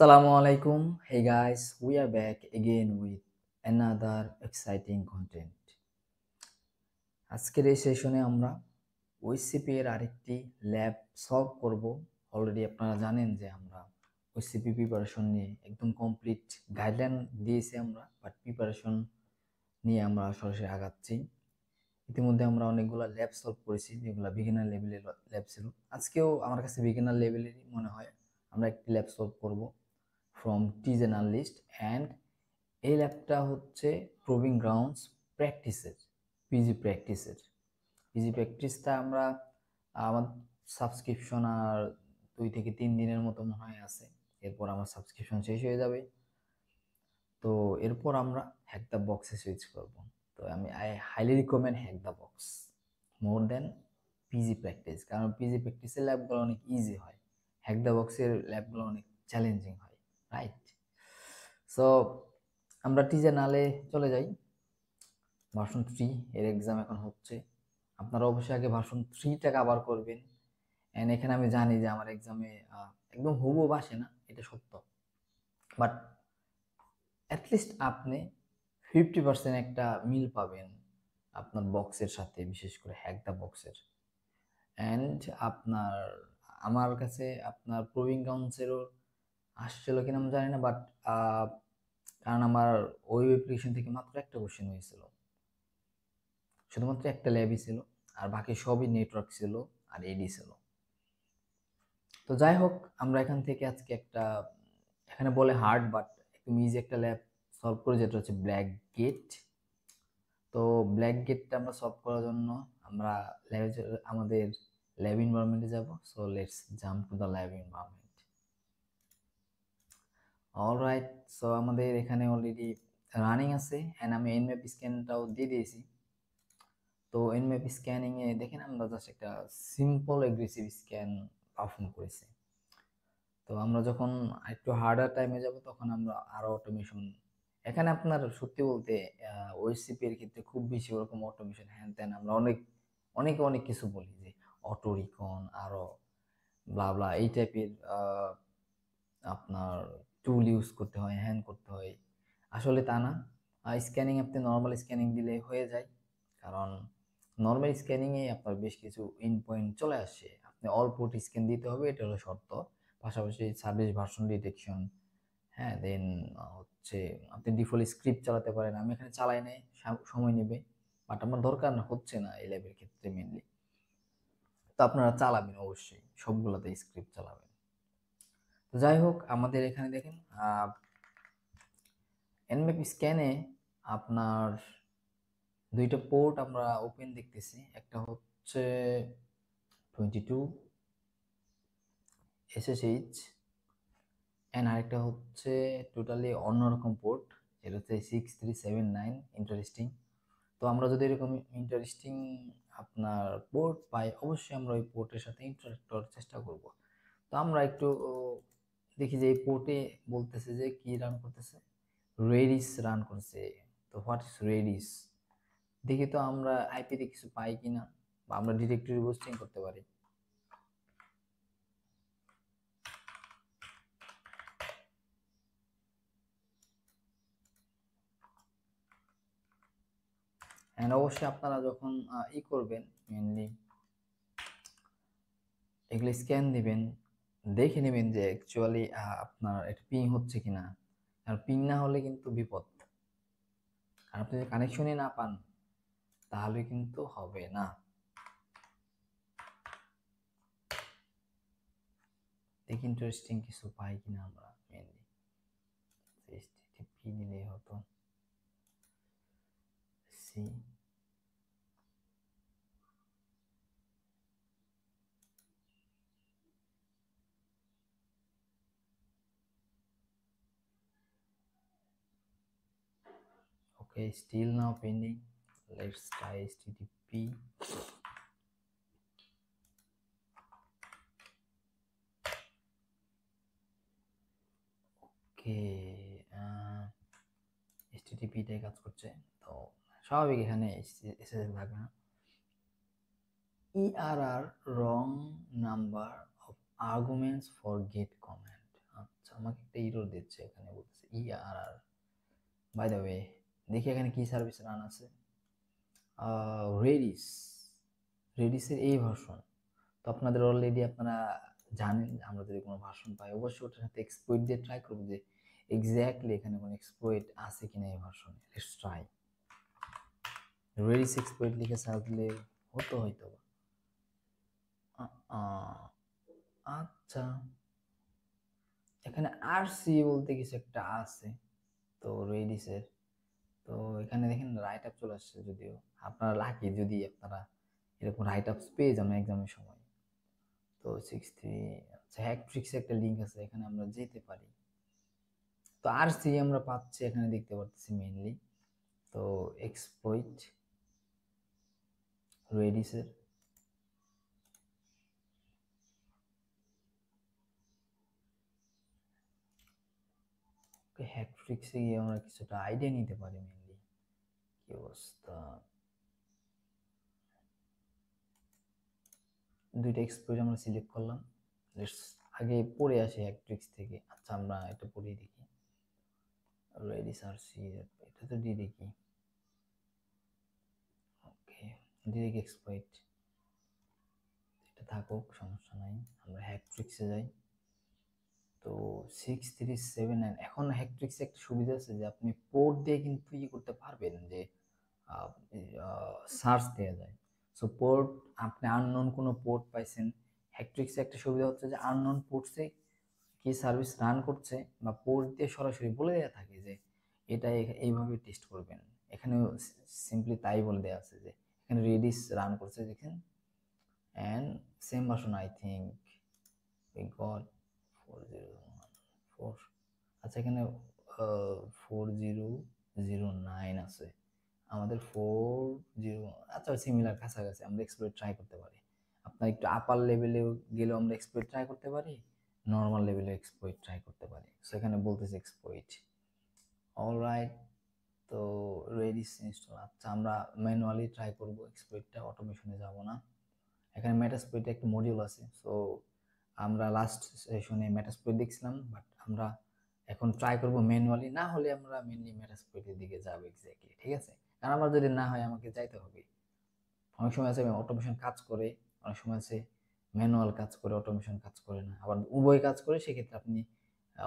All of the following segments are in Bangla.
Assalamu alaikum. Hey guys, we are back again with another exciting content. আজকের এই সেশনে আমরা ওইসিপি এর আরেকটি ল্যাব সলভ করব। অলরেডি আপনারা জানেন যে আমরা ওইসিপি প্রিপারেশন নিয়ে একদম কমপ্লিট গাইডলাইন দিয়েছি আমরা, বাট প্রিপারেশন নিয়ে আমরা সরাসরি আগাচ্ছি। ইতিমধ্যে আমরা অনেকগুলো ল্যাব সলভ করেছি যেগুলো বিগিনার লেভেলের ল্যাব ছিল। আজকেও আমার কাছে বিগিনার লেভেলেরই মনে হয়। আমরা একটি ল্যাব সলভ করব ফ্রম টিজ অ্যানালিস্ট, অ্যান্ড এই ল্যাবটা হচ্ছে প্রুভিং গ্রাউন্ডস প্র্যাকটিসের, পিজি প্র্যাকটিসটা আমরা আমার সাবস্ক্রিপশন আর 2 থেকে 3 দিনের মতো মনে হয় আছে, এরপর আমার সাবস্ক্রিপশন শেষ হয়ে যাবে। তো এরপর আমরা হ্যাক দ্য বক্সে সুইচ করব। তো I highly recommend hack the box more than PG practice, কারণ পিজি প্র্যাকটিসের ল্যাবগুলো অনেক ইজি হয়, হ্যাক দ্য বক্সের ল্যাবগুলো অনেক চ্যালেঞ্জিং হয়, রাইট? সো আমরা টিজে নালে চলে যাই। ভার্সন 3 এর এক্সাম এখন হচ্ছে। আপনারা অবশ্যই আগে ভার্সন 3টা কভার করবেন। এন্ড এখানে আমি জানি যে আমার এক্সামে একদম হুবহু আসে না, এটা সত্য, বাট অ্যাটলিস্ট আপনি 50% একটা মিল পাবেন আপনার বক্সের সাথে, বিশেষ করে হ্যাক দ্য বক্সের। অ্যান্ড আমার কাছে আপনার প্রুভিং কাউন্সেলও আসছিল কিনা আমি জানি না, বাট কারণ আমার ওই অ্যাপ্লিকেশন থেকে মাত্র একটা কোশ্চেন হয়েছিল, শুধুমাত্র একটা ল্যাবই ছিল, আর বাকি সবই নেটওয়ার্ক ছিল আর এডি ছিল। তো যাই হোক, আমরা এখান থেকে আজকে একটা, এখানে বলে হার্ড বাট একদম ইজি একটা ল্যাব সলভ করে, যেটা হচ্ছে ব্ল্যাক গেট। তো ব্ল্যাক গেটটা আমরা সলভ করার জন্য আমরা আমাদের ল্যাব এনভায়রনমেন্টে যাব। So let's jump to the lab environment. Alright, so আমাদের এখানে অলরেডি রানিং আছে, অ্যান্ড আমি এনম্যাপ স্ক্যানটাও দিয়ে দিয়েছি। তো এনম্যাপ স্ক্যানিং এ দেখেন আমরা জাস্ট একটা সিম্পল এগ্রেসিভ স্ক্যান পারফর্ম করেছি। তো আমরা যখন একটু হার্ডার টাইমে যাব তখন আমরা আরো অটোমেশন, এখানে আপনার সত্যি বলতে ওএসসিপি এর ক্ষেত্রে খুব বেশি ওরকম অটোমেশন হ্যান ত্যান আমরা অনেক অনেক অনেক কিছু বলি যে অটো রিকন আরো ব্লা ব্লা এই টাইপের আপনার টুল ইউজ করতে হয়, হ্যান করতে হয়। আসলে তা না, স্ক্যানিং আপনি নর্মাল স্ক্যানিং দিলে হয়ে যায়, কারণ নর্মাল স্ক্যানিংয়ে আপনার বেশ কিছু ইন পয়েন্ট চলে আসে, আপনি অল পোর্ট স্ক্যান দিতে হবে, এটা হলো শর্ত। পাশাপাশি সার্ভিস ভার্সন ডিটেকশন, হ্যাঁ, দেন হচ্ছে আপনি ডিফল্ট স্ক্রিপ্ট চালাতে পারেন। আমি এখানে চালাই নাই, সময় নেবে, বাট আমার দরকার হচ্ছে না এই ল্যাবের ক্ষেত্রে মেনলি। তো আপনারা চালাবেন অবশ্যই, সবগুলোতে স্ক্রিপ্ট চালাবেন। তো যাই হোক, আমাদের এখানে দেখেন এনম্যাপ স্ক্যানে আপনার 2টা পোর্ট আমরা ওপেন দেখতেছি, একটা হচ্ছে 22 SSH, এন্ড আরেকটা হচ্ছে টোটালি অন্যরকম পোর্ট, এটা হচ্ছে 6379। ইন্টারেস্টিং। তো আমরা যদি এরকম ইন্টারেস্টিং আপনার পোর্ট পাই, অবশ্যই আমরা ওই পোর্টের সাথে ইন্টারেক্ট করার চেষ্টা করব। তো আমরা একটু দেখি যে এই পোর্টে বলতেছে যে কি রান করতেছে, রেডিস রান করছে। তো হোয়াট ইজ রেডিস, দেখি তো আমরা আইপিতে কিছু পাই কিনা, বা আমরা ডিরেক্টরি বুস্টিং করতে পারি। এন্ড অবশ্যই আপনারা যখন করবেন, মেনলি এগুলো স্ক্যান দিবেন, দেখে নেবেন যে অ্যাকচুয়ালি আপনার এটা পিং হচ্ছে কিনা। আর পিং না হলে কিন্তু বিপদ, আর আপনি যদি কানেকশনই না পান তাহলে কিন্তু হবে না। দেখি ইন্টারেস্টিং কিছু পাই কিনা আমরা, মেনলি HTTP দিলেই হতো। See okay, still now pending. Let's try HTTP. Okay, HTTP-টাই কাজ করছে, তো স্বাভাবিক এখানে এসএসএল থাকবে না। ERR, wrong number of arguments for get command। আচ্ছা আমাকে একটা এরর দিচ্ছে, এখানে বলতেছে ERR। বাই দ্য ওয়ে দেখি এখানে কি সার্ভিস রান আছে। রেডিস, রেডিসের এই ভার্সন তো আপনাদের অলরেডি আপনারা জানেন। আমরা যদি কোনো ভার্সন পাই অবশ্যই ওটার সাথে এক্সপ্লয়েট দিয়ে ট্রাই করবো যে এক্স্যাক্টলি এখানে কোনো এক্সপ্লয়েট আছে কিনা এই ভার্সনে। Let's try. রেডিস এক্সপ্লয়েট লিখে সার্চ দিলে হতো হয়তো। আচ্ছা এখানে আরসি বলতে কিছু একটা আছে তো রেডিসের। তো এখানে দেখেন রাইট আপ চলে আসছে, যদিও আপনারা লাকি যদি আপনারা এরকম রাইট আপস পেয়ে যান এক্সামের সময়। তো 63, আচ্ছা হ্যাকট্রিক্সে একটা লিঙ্ক আছে, এখানে আমরা যেতে পারি। তো আরসি আমরা পাচ্ছি এখানে দেখতে পাচ্ছি মেইনলি। তো এক্সপ্লয়েট রেডিসের হ্যাকট্রিক্সে গিয়ে আমরা কিছুটা আইডিয়া নিতে পারি মেইনলি কি অবস্থা। দুইটা এক্সপ্লয়েট আমরা সিলেক্ট করলাম। লেটস আগে পড়ে আসি হ্যাকট্রিক্স থেকে। আচ্ছা আমরা এটা পড়ে দেখি। রেডিস আরসি এটা তো দিয়ে দেখি। ওকে ডিরেক্ট এক্সপ্লয়েট এটা থাকুক, সমস্যা নাই। আমরা হ্যাকট্রিক্সে যাই। তো 6379 এখন হ্যাকট্রিক্সে একটা সুবিধা আছে যে আপনি পোর্ট দিয়ে কিন্তু করতে পারবেন, যে সার্চ দেওয়া যায়। সো পোর্ট আপনি আননোন কোনো পোর্ট পাইছেন, হ্যাকট্রিক্সে একটা সুবিধা হচ্ছে যে আননোন পোর্টসে কি সার্ভিস রান করছে বা পোর্ট দিয়ে সরাসরি বলে দেওয়া থাকে যে এটা এইভাবে টেস্ট করবেন। এখানেও সিম্পলি তাই বলে দেওয়া আছে যে এখানে রেডিস রান করছে দেখেন, and same version I think we got 4014। আচ্ছা এখানে 4009 আছে, আমাদের 40, আচ্ছা সিমিলার কাছাকাছি। আমরা এক্সপ্লোর ট্রাই করতে পারি। আপনার একটু আপার লেভেলে গেলেও আমরা এক্সপ্লোর ট্রাই করতে পারি, নর্মাল লেভেলে এক্সপ্লোর ট্রাই করতে পারি। সেখানে বলতেছে এক্সপ্লোর। অলরাইট, তো রেডিস ইনস্টল। আচ্ছা আমরা ম্যানুয়ালি ট্রাই করব এক্সপ্লোরটা, অটোমেশনে যাব না। এখানে মেটাস্প্লয়েটে একটা মডিউল আছে। সো আমরা লাস্ট সেশনে মেটাস্প্লয়েট দেখছিলাম, বাট আমরা এখন ট্রাই করব ম্যানুয়ালি। না হলে আমরা মেনলি মেটাস্প্লয়েটের দিকে যাব এক্স্যাক্টলি, ঠিক আছে? কারণ আমার যদি না হয় আমাকে যাইতে হবে। অনেক সময় আছে অটোমেশন কাজ করে, অনেক সময় আছে ম্যানুয়াল কাজ করে, অটোমেশন কাজ করে না, আবার উভয় কাজ করে। সেক্ষেত্রে আপনি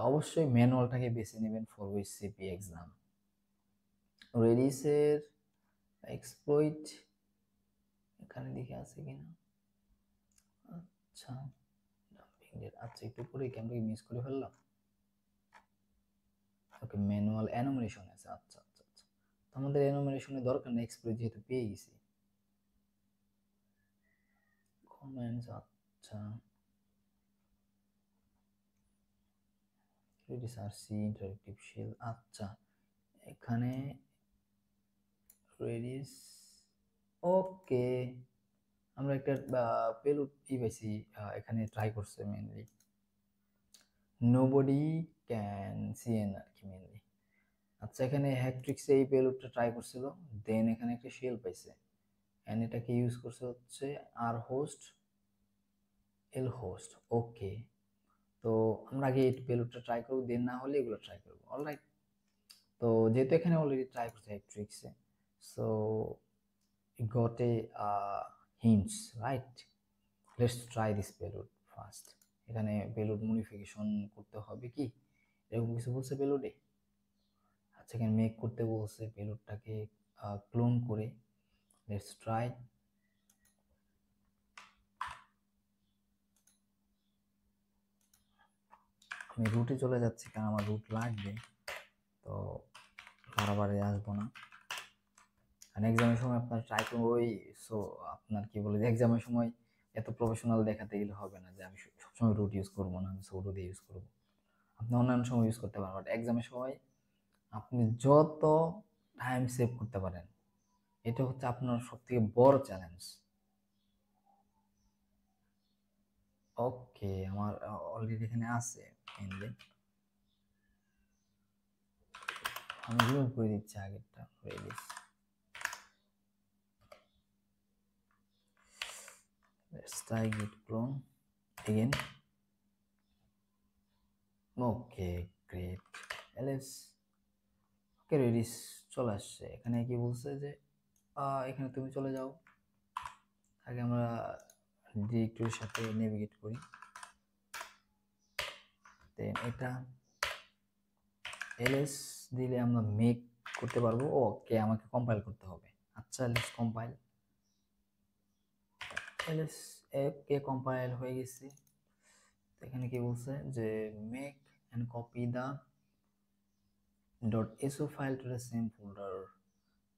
অবশ্যই ম্যানুয়ালটাকে বেছে নেবেন ফর উইচ সিপি এক্সাম। রেডিসের এক্সপ্লয়েট এখানে দেখে আছে কিনা। আচ্ছা আচ্ছা একটু পরে কি আমরা মিস করে ফেললাম। ওকে ম্যানুয়াল এনুমারেশন আছে। আচ্ছা আচ্ছা আচ্ছা, তো আমাদের এনুমারেশনের দরকার নেই, এক্সপ্লয়েট যেহেতু পেয়ে গেছি। কমেন্টস, আচ্ছা রেডিস আরসি ইন্টারেক্টিভ শেল। আচ্ছা এখানে রেডিস, ওকে আমরা একটা পেলোড পাইছি, এখানে ট্রাই করছে মেইনলি নোবডি ক্যান সিএন আর কি মেইনলি। আচ্ছা এখানে হ্যাকট্রিক্সে এই পেলোডটা ট্রাই করছিল, দেন এখানে একটা শেল পাইছে, এন্ড এটাকে ইউজ করছে হচ্ছে আর হোস্ট এল হোস্ট। ওকে তো আমরা আগে এই পেলোডটা ট্রাই করবো, দেন না হলে এগুলো ট্রাই করবো। অলরাইট, তো যেহেতু এখানে অলরেডি ট্রাই করছে হ্যাকট্রিক্সে, so got a hints, right? Let's try this payload first. এখানে পেলোড মডিফিকেশন করতে হবে কি এরকম কিছু বলছে পেলোডে। আচ্ছা এখানে মেক করতে বলছে পেলোডটাকে ক্লোন করে। Let's try. আমি রুটে চলে যাচ্ছি কারণ আমার রুট লাগবে, তো বারবারে আসবো না। কারণ এক্সামের সময় আপনার ট্রাই করবো ওই, সো আপনার কি বলে এক্সামের সময় এত প্রফেশনাল দেখাতে গেলে হবে না যে আমি সবসময় রুট ইউজ করবো না, আমি সৌটো দিয়ে ইউজ করবো। আপনি অন্যান্য সময় ইউজ করতে পারেন, বাট এক্সামের সময় আপনি যত টাইম সেভ করতে পারেন এটা হচ্ছে আপনার সবথেকে বড় চ্যালেঞ্জ। ওকে আমার অলরেডি এখানে আছে মেইনলি, আমি রিমুভ করে দিচ্ছি আগেরটা। Reddish, let's try git clone again. Okay great LS okay ready চলে আসছে। এখানে কি বলছে যে এখানে তুমি চলে যাও। আগে আমরা ডিরেক্টরির সাথে নেভিগেট করি, দেন এটা এলএস দিলে আমরা মেক করতে পারবো। ওকে আমাকে কম্পাইল করতে হবে। আচ্ছা let's compile. LS okay compile হয়ে গেছে। এখানে কি বলছে যে make and copy the .so file to the same folder.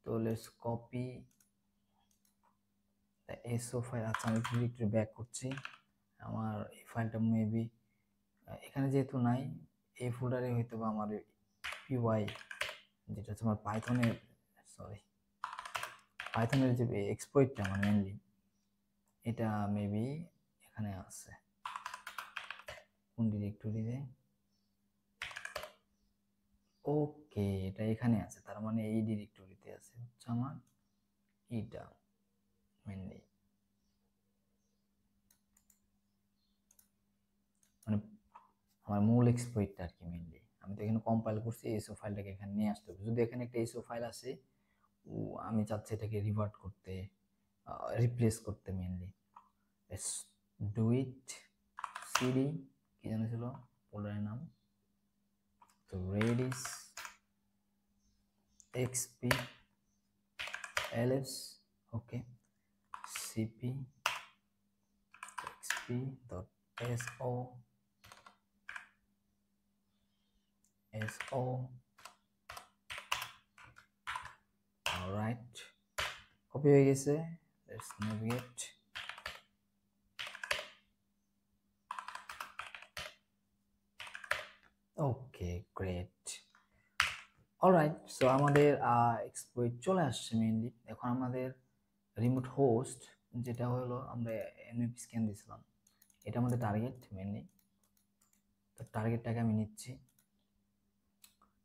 তো let's copy the so file। আচ্ছা আমি ডিরেক্টরি ব্যাক করছি। আমার এই ফাইলটা মেবি এখানে যেহেতু নাই, এই ফোল্ডারে হয়তো বা আমার পিওয়াই যেটা হচ্ছে আমার পাইথনের যে এক্সপ্লয়েটটা আমার মেনলি এটা মেবি এখানে আছে। কোন ডিরেক্টরিতে? ওকে এটা এখানে আছে, তার মানে এই ডিরেক্টরিতে আছে হচ্ছে আমার এটা মেনলি, মানে আমার মূল এক্সপ্লয়েটটা আর কি মেনলি। আমি তো এখানে কম্পাইল করছি, এসও ফাইলটাকে এখানে নিয়ে আসতে হবে। যদি এখানে একটা এসও ফাইল আছে আমি চাচ্ছি এটাকে রিভার্ট করতে, রিপ্লেস করতে mainly. Let's do it. CD কি জানা ছিল ফোল্ডারের নাম, তো Redis XP LS okay CP XP dot SO alright copy হয়ে গেছে। Let's navigate. Okay great alright. So আমাদের এক্সপ্লয়েট চলে আসছে মেইনলি। এখন আমাদের রিমোট হোস্ট যেটা হলো আমরা এমএপি স্ক্যান দিয়েছিলাম, এটা আমাদের টার্গেট মেইনলি। তো টার্গেটটাকে আমি নিচ্ছি।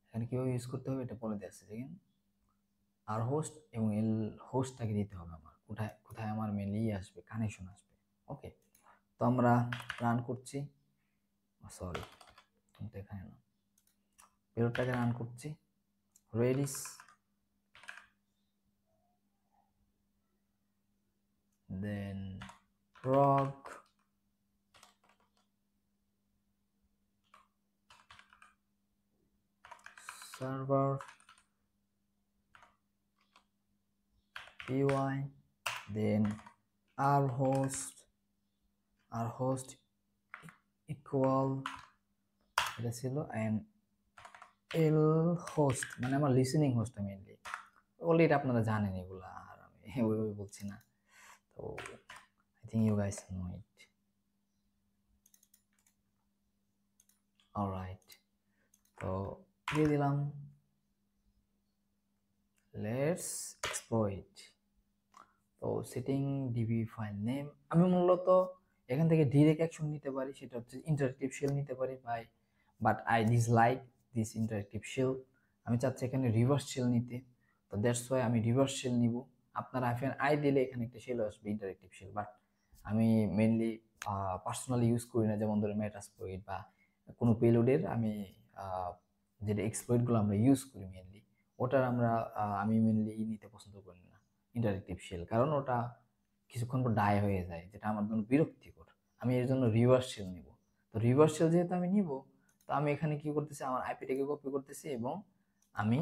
এখানে কীভাবে ইউজ করতে হবে এটা বলে দেওয়া আছে, দেখেন আর হোস্ট এবং এল হোস্টটাকে দিতে হবে আমার, কোথায় কোথায় আমার মেইনলি আসবে, কানেকশন আসবে। ওকে তো আমরা রান করছি, সরি এখানে না, পেলোডটাকে রান করছি। রেডিস দেন prog server py then rhost equal এটা ছিল and l host মানে আমার লিসেনিং হোস্টটা মেইনলি। অলরেডি আপনারা জানেন এগুলা, আর আমি ওইভাবে বলছি না। তো I think you guys know it. Alright তো দিয়ে দিলাম। Let's exploit. তো সেটিং ডিবি ফাইল নেম আমি মূলত এখান থেকে ডিরেক্ট অ্যাকশন নিতে পারি, সেটা হচ্ছে ইন্টারেক্টিভ শেল নিতে পারি ভাই, but I dislike this interactive shell. আমি চাচ্ছি এখানে রিভার্স শেল নিতে, তো দ্যাটস ওয়াই আমি রিভার্স শেল নিব। আপনারা আই দিলে এখানে একটা শেল আসবে ইন্টারেক্টিভ শেল, বাট আমি মেনলি পার্সোনালি ইউজ করি না। যেমন ধরুন মেটাস্প্লয়েট বা কোনো পেলোডের আমি যেটা এক্সপ্লয়েটগুলো আমরা ইউজ করি মেনলি, ওটার আমি মেনলি নিতে পছন্দ করি না ইন্টারেক্টিভ শেল, কারণ ওটা কিছুক্ষণ পর ডাই হয়ে যায়, যেটা আমার জন্য বিরক্তিকর। আমি এর জন্য রিভার্স শেল নিব। তো রিভার্স শেল যেহেতু আমি নিব, তো আমি এখানে কি করতেছি, আমার আইপিটাকে কপি করতেছি এবং আমি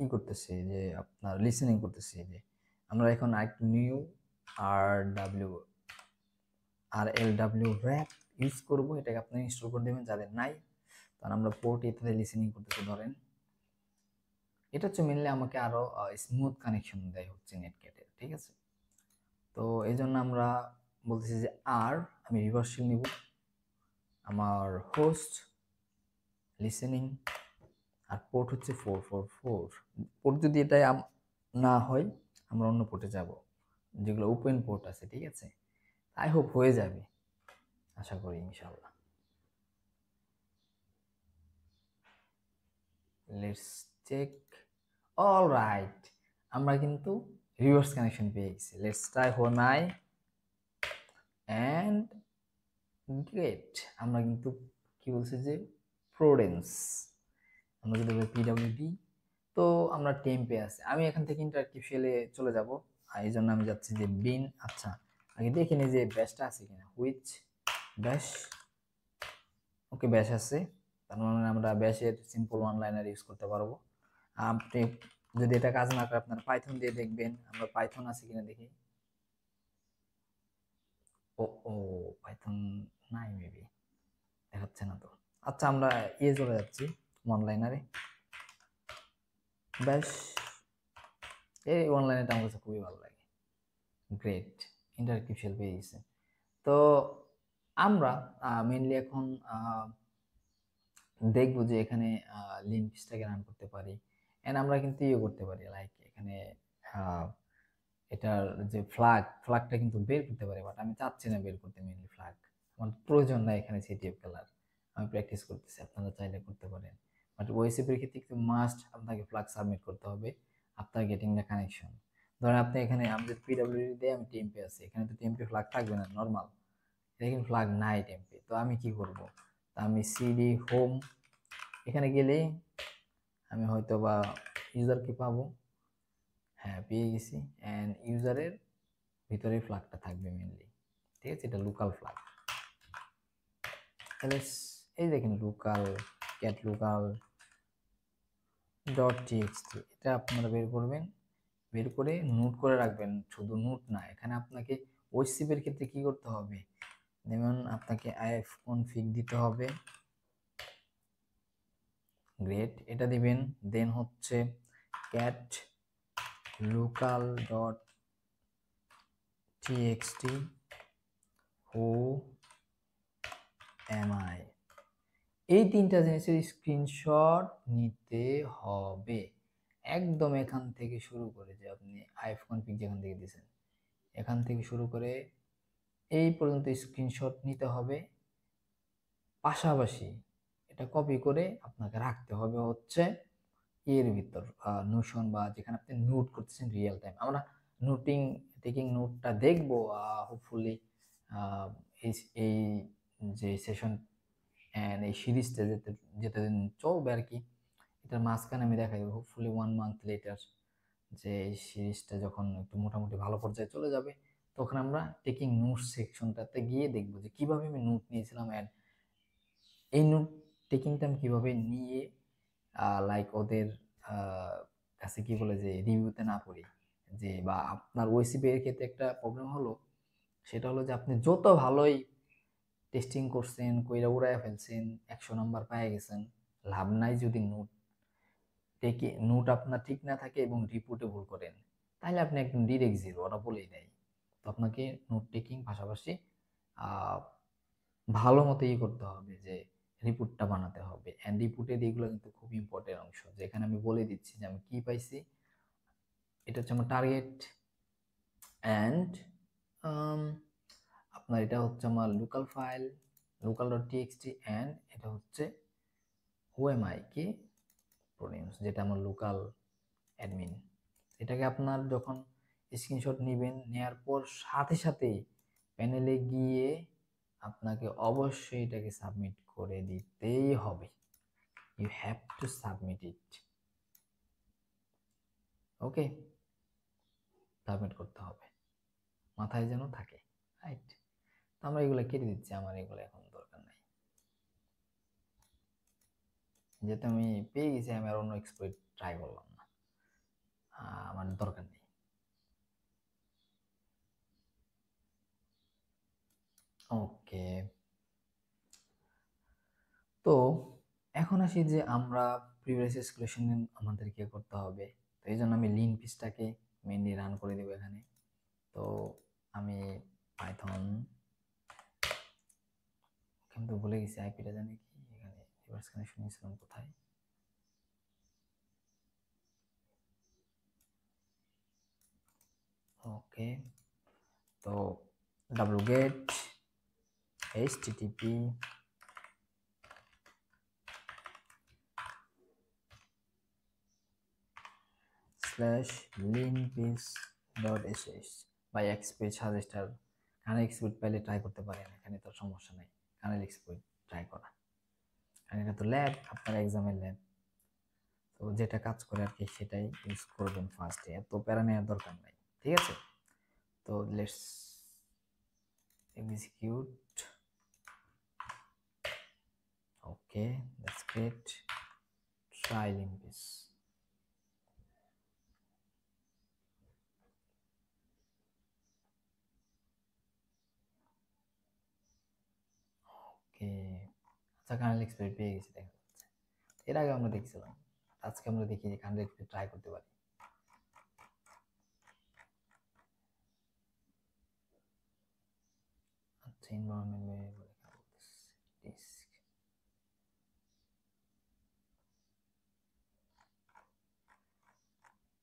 ই করতেছি যে আপনার লিসেনিং করতেছি যে আমরা এখন আরেকটু নিউ RLW র্যাপ ইউজ করবো। এটাকে আপনি ইনস্টল করে দেবেন যাদের নাই, কারণ আমরা পোর্ট এটাতে লিসেনিং করতেছি। ধরেন এটা হচ্ছে মেনলি আমাকে আরো স্মুথ কানেকশন দেয় হচ্ছে নেটক্যাটের, ঠিক আছে। তো এই জন্য আমরা বলতেছি যে আমি রিভার্সাল নিব, আমার হোস্ট লিসেনিং আর পোর্ট হচ্ছে 444। পোর্ট যদি এটা না হয় আমরা অন্য পোর্টে যাব, যেগুলো ওপেন পোর্ট আছে, ঠিক আছে। আই হোপ হয়ে যাবে, আশা করি ইনশাআল্লাহ। Let's check. অলরাইট আমরা কিন্তু রিভার্স কানেকশন পেয়ে গেছি। Let's try for my and great. আমরা কিন্তু কি বলছি যে প্রোডেন্স, আমরা যদি পিডব্লিউডি, তো আমরা টেম্পে আছে। আমি এখান থেকে ইন্টারঅ্যাক্টিভ শেলে চলে যাব, আর এই জন্য আমি যাচ্ছি যে বিন। আচ্ছা, আগে দেখে নিই যে ব্যাশটা আছে কিনা, হুইচ ব্যাশ। ওকে, ব্যাশ আছে, তার মানে আমরা ব্যাশের সিম্পল ওয়ান লাইনার ইউজ করতে পারবো। আপনি যদি এটা কাজ না করে আপনার পাইথন দিয়ে দেখবেন, আমরা পাইথন আছে কিনা দেখি। ও ও, পাইথন নাই মেবি, দেখাচ্ছে না তো। আচ্ছা, আমরা চলে যাচ্ছি ওয়ান লাইনারে, ব্যাশ। এই ওয়ান লাইনারটা আমার কাছে খুবই ভালো লাগে। গ্রেট, ইন্টারেক্টিভ শেল পেয়ে গেছে। তো আমরা মেইনলি এখন দেখবো যে এখানে লিঙ্কসটাকে রান করতে পারি, এন্ড আমরা কিন্তু ইয়ে করতে পারি, লাইক এখানে আহ, এটার যে ফ্ল্যাগটা কিন্তু বের করতে পারি, বাট আমি চাচ্ছি না বের করতে। মেইনলি ফ্ল্যাগ আমার প্রয়োজন নাই এখানে, সিটিএফ কালার আমি প্র্যাকটিস করতেছি, আপনারা চাইলে করতে পারেন। বাট ওয়েসিপির ক্ষেত্রে কিন্তু মাস্ট আপনাকে ফ্ল্যাগ সাবমিট করতে হবে আফটার গেটিং দ্য কানেকশন। ধরেন আপনি এখানে, আমি যদি পিডব্লিউডি দিয়ে আমি টেম্পে আছি, এখানে তো টেম্পে ফ্ল্যাগ থাকবে না নর্মাল, দেখেন ফ্ল্যাগ নাই টেম্পে, তো আমি কি করব? তা আমি সিডি হোম, এখানে গেলে আমি হয়তো বা ইউজারকে পাবো। হ্যাঁ, পেয়ে গেছি। অ্যান্ড ইউজারের ভিতরে ফ্ল্যাগটা থাকবে মেনলি, ঠিক আছে, এটা লোকাল ফ্ল্যাগ। তাহলে এই দেখেন local cat local dot TXT, এটা আপনারা বের করবেন, বের করে নোট করে রাখবেন। শুধু নোট না, এখানে আপনাকে ওইসিপের ক্ষেত্রে কি করতে হবে, যেমন আপনাকে আইএফ কনফিগ দিতে হবে। গ্রেট, এটা দিবেন। দেন হচ্ছে cat local dot TXT who am I, এই তিনটা জিনিসের স্ক্রিনশট নিতে হবে। একদম এখান থেকে শুরু করে, যে আপনি আইএফ কনফিগ যেখান থেকে দিয়েছেন এখান থেকে শুরু করে এই পর্যন্ত স্ক্রিনশট নিতে হবে। পাশাপাশি এটা কপি করে আপনাকে রাখতে হবে হচ্ছে এর ভিতর, নোশন বা যেখানে আপনি নোট করতেছেন রিয়েল টাইম। আমরা নোটিং টেকিং নোটটা দেখবো হোপফুলি এই এই যে সেশন অ্যান্ড এই সিরিজটা যেতে যেতেদিন চলবে আর কি। এটার মাঝখানে আমি দেখাই হোপফুলি 1 মান্থ লেটার, যে এই সিরিজটা যখন একটু মোটামুটি ভালো পর্যায়ে চলে যাবে, তখন আমরা টেকিং নোটস সেকশনটাতে গিয়ে দেখবো যে কিভাবে আমি নোট নিয়েছিলাম, অ্যান্ড এই নোট টেকিংটা আমি কিভাবে নিয়ে লাইক ওদের কাছে কি বলে যে রিভিউতে না পড়ি। যে বা আপনার ওয়েসিপি এর ক্ষেত্রে একটা প্রবলেম হলো, সেটা হলো যে আপনি যত ভালোই টেস্টিং করছেন, কইরা উড়াইয়া ফেলছেন, 100 নাম্বার পেয়ে গেছেন, লাভ নাই যদি নোট আপনার ঠিক না থাকে এবং রিপোর্টে ভুল করেন, তাহলে আপনি একদম ডিরেক্ট জিরো, ওরা বলেই দেয়। তো আপনাকে নোট টেকিং পাশাপাশি আহ, ভালো মতো করতে হবে, যে রিপোর্টটা বানাতে হবে। অ্যান্ড রিপোর্টের এগুলো কিন্তু খুব ইম্পর্টেন্ট অংশ, যেখানে আমি বলে দিচ্ছি যে আমি কি পাইছি। এটা হচ্ছে আমার টার্গেট, অ্যান্ড আপনার এটা হচ্ছে আমার local file, local dot TXT, and এটা হচ্ছে ওএমআই কি প্রোনিউস, যেটা আমার লোকাল অ্যাডমিন। এটাকে আপনার যখন স্ক্রিনশট নেবেন, নেয়ার পর সাথে সাথেই প্যানেলে গিয়ে আপনাকে অবশ্যই এটাকে সাবমিট করে দিতেই হবে। You have to submit it. Okay, submit করতে হবে, মাথায় যেন থাকে, রাইট? তো আমরা এগুলো কেটে দিচ্ছি, আমার এগুলো এখন দরকার নাই, যেহেতু আমি পেয়ে গেছি। আমি আর অন্য এক্সপ্লয়েট ট্রাই করলাম না, আমার দরকার নেই। ওকে, তো এখন আসি যে আমরা প্রিভিয়াস এক্সক্লুশন আমাদেরকে করতে হবে। তো এই জন্য আমি লিন পিসটাকে মেনলি রান করে দেবো এখানে। তো আমি পাইথন, এখানে তো ভুলে গেছি আইপিটা, জানি কি এখানে রিভার্স কানেকশন নিয়েছিলাম কোথায়। ওকে, তো wget http /linpiece.sh বা xpage সাজেস্টার কানেল এক্সপোর্ট পাইলে ট্রাই করতে পারেন, এখানে তো সমস্যা নাই কানেল এক্সপোর্ট ট্রাই করা, কারণ এটা তো ল্যাব, আপনার এক্সামের ল্যাব, তো যেটা কাজ করে আর কি সেটাই ইউজ করবেন ফার্স্টে, এত প্যারা নেওয়ার দরকার নাই। ঠিক আছে, তো let's execute. Okay, that's great. Try LinPEAS. Okay, আচ্ছা কানেল এক্সপোর্ট পেয়ে গেছি দেখা যাচ্ছে। এর আগে আমরা দেখছিলাম, আজকে আমরা দেখি যে কানেল এক্সপোর্ট ট্রাই করতে পারি। আচ্ছা, এনভায়রনমেন্ট ভেরিয়েবল ডিস্ক।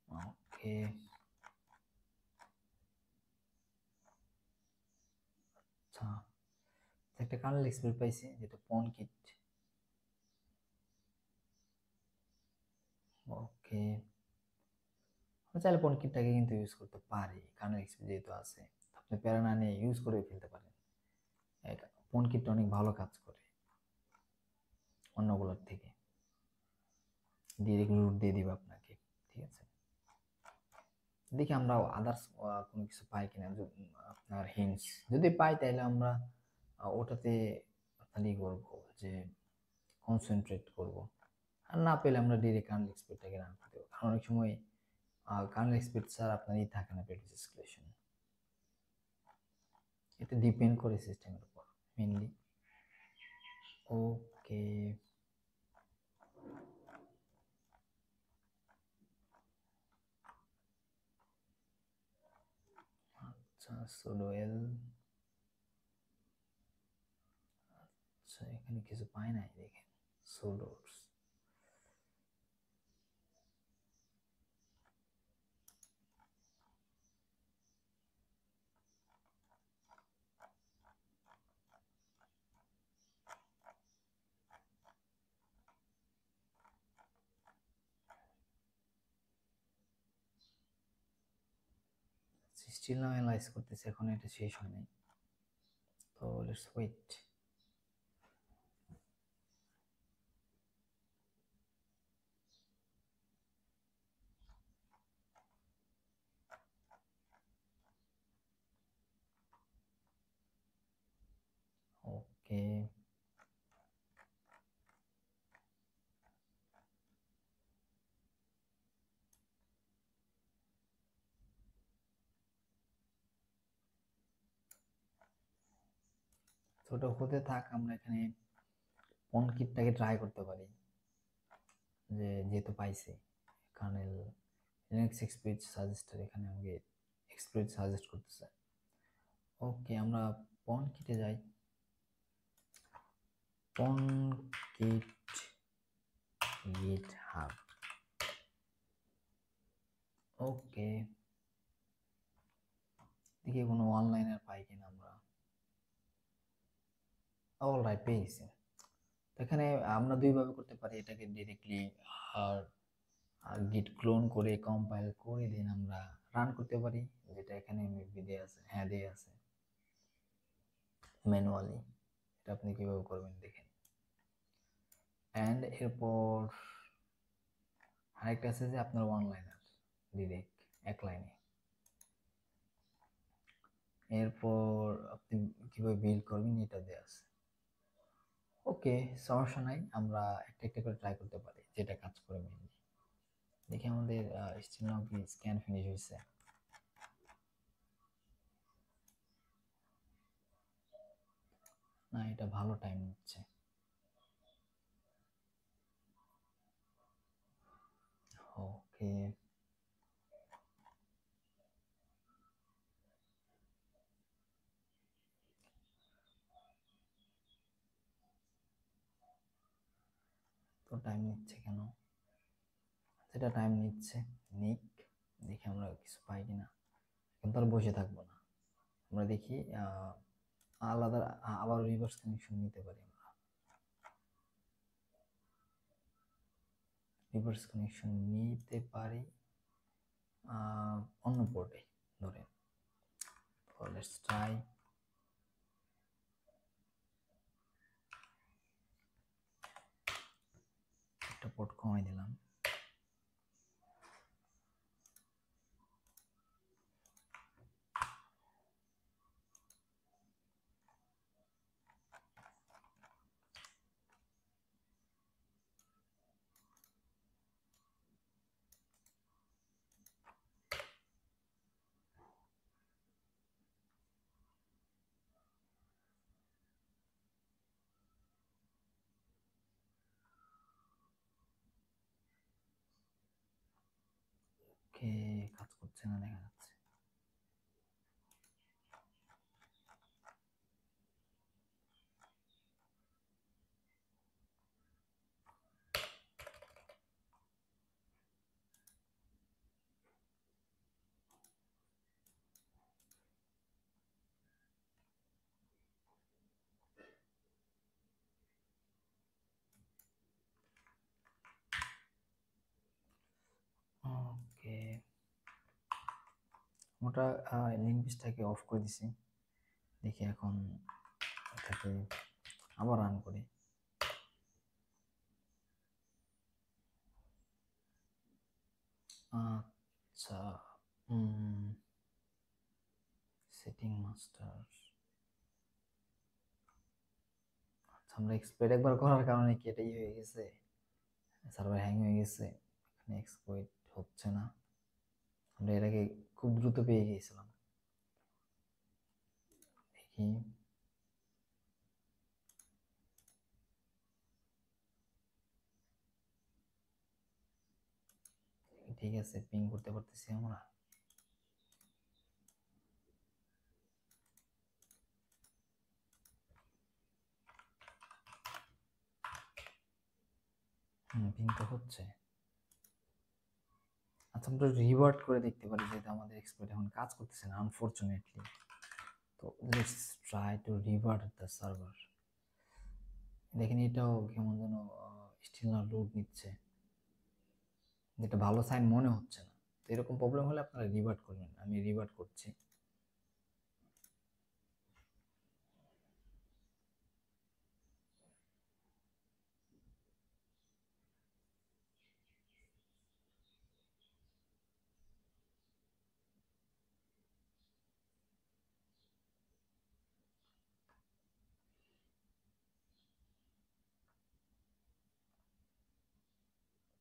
ওকে, আচ্ছা একটা কার্নেল এক্সপ্লোর পাইছি যেটা পন কিট। ওকে, আমরা চাইলে পন কিটটাকে কিন্তু ইউজ করতে পারি, কার্নেল এক্সপ্লোর যেহেতু আছে, আপনি প্যারা না নিয়ে ইউজ করে ফেলতে পারেন। পন কিটটা অনেক ভালো কাজ করে অন্যগুলোর থেকে, ডিরেক্ট রুট দিয়ে দিবে আপনাকে। ঠিক আছে, দেখি আমরা আদার্স কোনো কিছু পাই কিনা, আপনার হিন্টস যদি পাই তাহলে আমরা ওটাতে আপনার করবো যে কনসেন্ট্রেট করব, আর না পেলে আমরা ডিরেক্ট কার্নেল এক্সপ্লোরটাকে রান করতে দেবো, কারণ অনেক সময় কার্নেল এক্সপ্লোর স্যার আপনার থাকে না প্যাকেজ এক্সিকিউশন, এটা ডিপেন্ড করে সিস্টেমের উপর মেইনলি। ওকে, আচ্ছা sudo l, আচ্ছা এখানে কিছু পাই নাই দেখেন sudo। স্টিল নাও অ্যানালাইজ করতেছে, এখন এটা শেষ হয় নাই, তো লেটস ওয়েট। ওকে, তো ওটা হতে থাক, আমরা এখানে পন কিটটাকে ট্রাই করতে পারি, যে যেহেতু পাইছি কার্নেল লিনাক্স এক্সপ্লয়েট সাজেস্টার, এখানে আমাকে এক্সপ্লয়েট সাজেস্ট করতেছে। ওকে, আমরা পন কিটে যাই, পন কিট গিটহাব। ওকে, দেখি কোনো অনলাইনের পাই কিনা আমরা। অলরাইট, পেয়েছি। এখানে আমরা দুইভাবে করতে পারি এটাকে, ডিরেক্টলি আর গিট ক্লোন করে কম্পাইল করে দেন আমরা রান করতে পারি, যেটা এখানে মেবি দেয়া আছে, হ্যাঁ দেয়া আছে ম্যানুয়ালি। এটা আপনি কিভাবে করবেন দেখেন। অ্যান্ড এরপর আরেকটা আছে যে আপনার ওয়ান লাইনার, ডিরেক্ট এক লাইনে, এরপর আপনি কিভাবে বিল্ড করবেন এটা দেয়া আছে। ওকে, সমস্যা নাই, আমরা একটা একটা করে ট্রাই করতে পারি যেটা কাজ করে মেইনলি। দেখি আমাদের স্টিল নাও কি স্ক্যান ফিনিশ হয়েছে। না, এটা ভালো টাইম নিচ্ছে। ওকে, তো টাইম নিচ্ছে কেন, সেটা টাইম নিচ্ছে নিক, দেখি আমরা কিছু পাই কিনা। কিন্তু আর বসে থাকবো না, আমরা দেখি আলাদা আবার রিভার্স কানেকশন নিতে পারি, আমরা রিভার্স কানেকশন নিতে পারি অন্য পোর্টে ধরে। Let's try. একটা পোর্ট কমাই দিলাম। ওকে, কাজ করছে না দেখা যাচ্ছে। ওকে, ওটা লিঙ্কসটাকে অফ করে দিছি। দেখি এখন এটাকে আবার রান করি। আচ্ছা, সেটিং মাস্টার। আচ্ছা, আমরা এক্সপ্লয়েট একবার করার কারণে কি এটাই হয়ে গেছে, সার্ভার হ্যাং হয়ে গেছে, এখানে এক্সপ্লয়েট হচ্ছে না। আমরা এর আগে খুব দ্রুত পেয়ে গিয়েছিলাম। দেখি, ঠিক আছে, পিং করতে পারতেছি আমরা। পিং তো হচ্ছে। আচ্ছা, আমরা রিভার্ট করে দেখতে পারি, যেহেতু আমাদের এক্সপ্লয়েট এখন কাজ করতেছে না আনফরচুনেটলি। তো let's try to revert the server. দেখেন, এটাও কেমন যেন স্টিল না লোড নিচ্ছে, যেটা ভালো সাইন মনে হচ্ছে না। তো এরকম প্রবলেম হলে আপনারা রিভার্ট করবেন। আমি রিভার্ট করছি।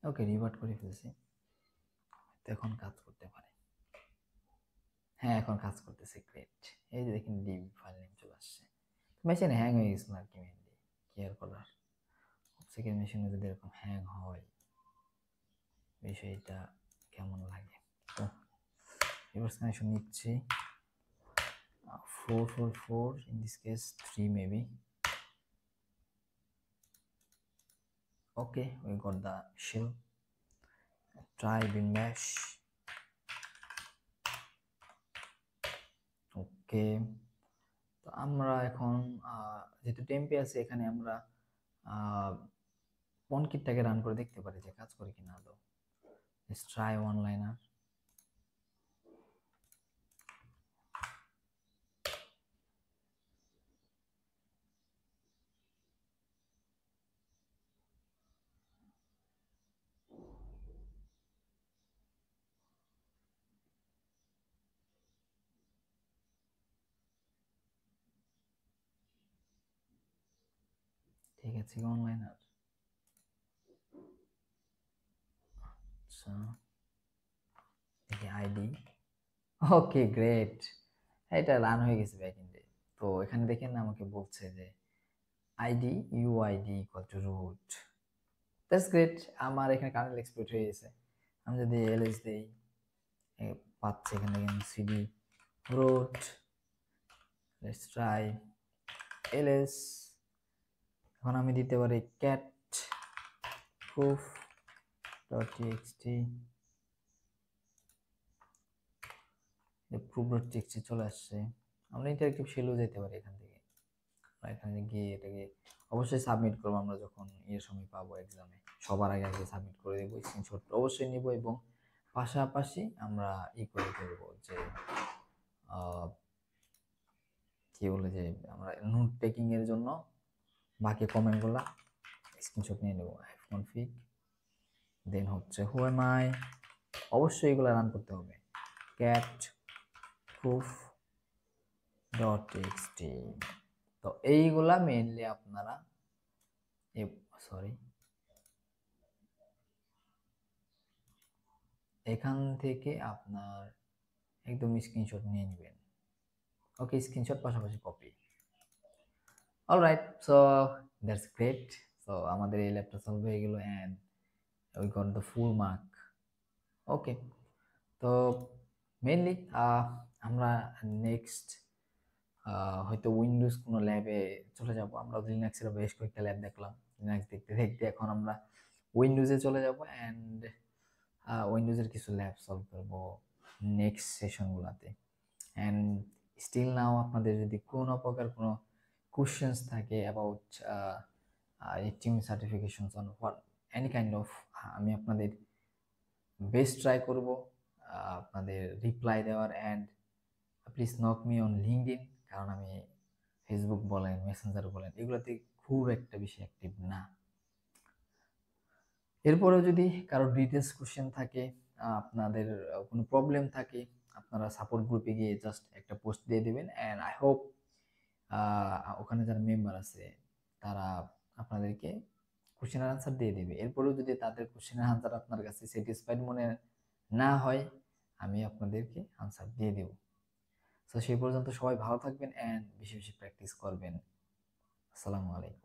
ওকে, রিভার্ট করে ফেলছি। তো এখন কাজ করতে পারে। হ্যাঁ, এখন কাজ করতেছে, গ্রেট। এই যে দেখেন, ডিবি ফাইল নেম চলে আসছে। মেশিন হ্যাং হয়ে গেছিল আর কি, মেনলি কেয়ার করার। সেকেন্ড মেশিনে যদি এরকম হ্যাং হয়, বিষয়টা কেমন লাগে। তো রিভার্স কানেকশন নিচ্ছি, 444, in this case 3 maybe. Okay, we got the shell. Try bin bash. ওকে, তো আমরা এখন যেহেতু টেম্পে আছে, এখানে আমরা পনকিটটাকে রান করে দেখতে পারি যে কাজ করে কিনা আদৌ। Let's try one liner. ঠিক আছে, ওয়ান লাইনার। আচ্ছা, দেখি আইডি। ওকে, গ্রেট, এটা রান হয়ে গেছে ব্যাকএন্ডে। তো এখানে দেখেন আমাকে বলছে যে ID UID equal to root. That's great, আমার এখানে কার্নেল এক্সপ্লয়েট হয়ে গেছে। আমি যদি এলএস দেই, পাচ্ছে এখানে দেখেন CD root. Let's try LS. এখন আমি দিতে পারি cat proof dot TXT, proof dot TXT চলে আসছে। আমরা ইন্টারেক্টিভ শেলও যেতে পারি এখান থেকে। এখানে গিয়ে এটাকে অবশ্যই সাবমিট করবো আমরা যখন সময় পাবো এক্সামে। সবার আগে আগে সাবমিট করে দেবো, স্ক্রিনশট অবশ্যই নিব, এবং পাশাপাশি আমরা করে ফেলবো যে কি বলে যে আমরা নোট টেকিং এর জন্য বাকি কমেন্টগুলো স্ক্রিনশট নিয়ে নেবো। কনফিগ দেন হচ্ছে হু এম আই, অবশ্যই এগুলো রান করতে হবে। Cat proof dot TXT. তো এইগুলা মেইনলি আপনারা সরি এখান থেকে আপনার একদম স্ক্রিনশট নিয়ে নেবেন। ওকে, স্ক্রিনশট পাশাপাশি copy. Alright, so that's great. So আমাদের এই ল্যাবটা সলভ হয়ে গেল and we got the full mark. Okay, তো মেনলি আমরা নেক্সট হয়তো উইন্ডোজ কোনো ল্যাবে চলে যাব। আমরা লিনাক্সের বেশ কয়েকটা ল্যাব দেখলাম, লিনাক্স দেখতে দেখতে এখন আমরা উইন্ডোজে চলে যাব অ্যান্ড উইন্ডোজের কিছু ল্যাব সলভ করবো নেক্সট সেশনগুলোতে। অ্যান্ড স্টিল নাও আপনাদের যদি কোনো প্রকার কোনো কোশ্চেন্স থাকে about team certifications on what any kind of, আমি আপনাদের বেস্ট ট্রাই করব আপনাদের রিপ্লাই দেওয়ার। And please knock me on LinkedIn, কারণ আমি ফেসবুক বলেন মেসেঞ্জার বলেন এগুলোতে খুব একটা বেশি অ্যাক্টিভ না। এরপরেও যদি কারো ডিটেলস কোশ্চেন থাকে, আপনাদের কোনো প্রবলেম থাকে, আপনারা সাপোর্ট গ্রুপে গিয়ে জাস্ট একটা পোস্ট দিয়ে দেবেন অ্যান্ড আই হোপ ওখানে যারা মেম্বার আছে তারা আপনাদেরকে কোশ্চেনের আনসার দিয়ে দেবে। এরপরেও যদি তাদের কোশ্চেনের আনসার আপনার কাছে স্যাটিসফাইড মনে না হয়, আমি আপনাদেরকে আনসার দিয়ে দেব। তো সেই পর্যন্ত সবাই ভালো থাকবেন অ্যান্ড বেশি বেশি প্র্যাকটিস করবেন। আসসালামু আলাইকুম।